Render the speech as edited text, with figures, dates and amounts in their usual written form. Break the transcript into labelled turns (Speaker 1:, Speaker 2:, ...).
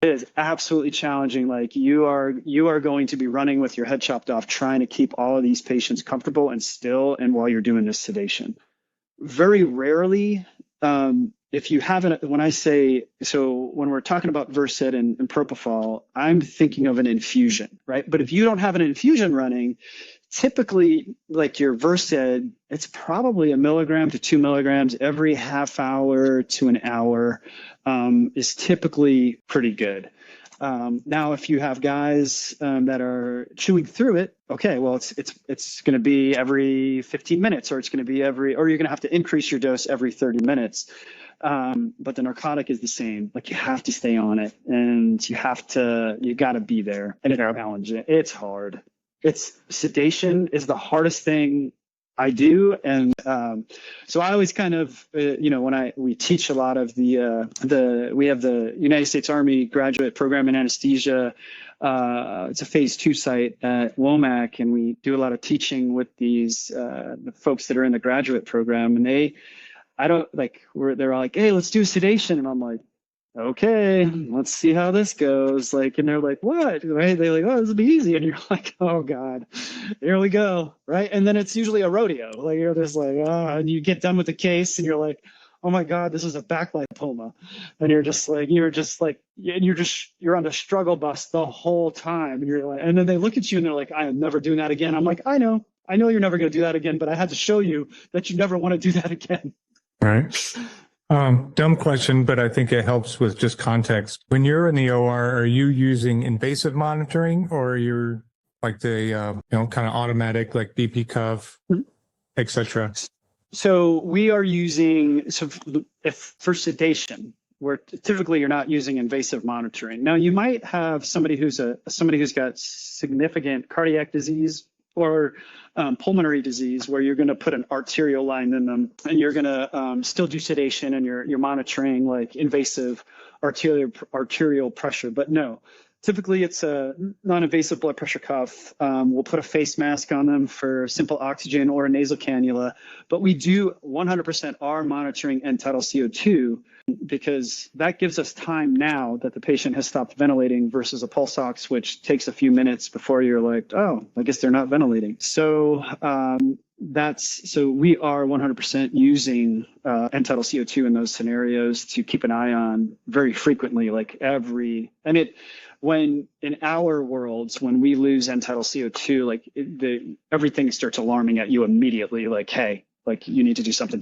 Speaker 1: It is absolutely challenging. Like you are going to be running with your head chopped off, trying to keep all of these patients comfortable and still, and while you're doing this sedation. Very rarely, if you haven't, when I say, so when we're talking about Versed and propofol, I'm thinking of an infusion, right? But if you don't have an infusion running, typically like your Versed, it's probably 1 milligram to 2 milligrams every half hour to an hour, is typically pretty good. Now, if you have guys that are chewing through it, okay, well, it's going to be every 15 minutes, or it's going to be or you're going to have to increase your dose every 30 minutes. But the narcotic is the same. Like you have to stay on it, and you got to be there. And it's challenging. It's hard. Sedation is the hardest thing I do, and so I always kind of, when we teach a lot of we have the United States Army graduate program in anesthesia. It's a phase 2 site at WOMAC, and we do a lot of teaching with the folks that are in the graduate program, and they're all like, hey, let's do sedation, and I'm like, okay, let's see how this goes. Like, and they're like, what? Right? They're like, oh, this will be easy. And you're like, oh God, here we go. Right. And then it's usually a rodeo. Like you're just like, oh, and you get done with the case and you're like, oh my God, this is a back lipoma. And you're on the struggle bus the whole time. And you're like, and then they look at you and they're like, I am never doing that again. I'm like, I know you're never going to do that again, but I had to show you that you never want to do that again.
Speaker 2: Right. Dumb question, but I think it helps with just context. When you're in the OR, are you using invasive monitoring, or you're like the kind of automatic, like BP cuff, etc.?
Speaker 1: So we are using, if for sedation, where typically you're not using invasive monitoring. Now you might have somebody who's got significant cardiac disease or pulmonary disease, where you're going to put an arterial line in them, and you're going to still do sedation, and you're monitoring like invasive arterial pressure. But no, typically it's a non-invasive blood pressure cuff. We'll put a face mask on them for simple oxygen or a nasal cannula, but we do 100% are monitoring end-tidal CO2, because that gives us time now that the patient has stopped ventilating, versus a pulse ox, which takes a few minutes before you're like, oh, I guess they're not ventilating. So so we are 100% using end-tidal CO2 in those scenarios to keep an eye on very frequently, when in our worlds, when we lose end-tidal CO2, like everything starts alarming at you immediately, like, hey, like you need to do something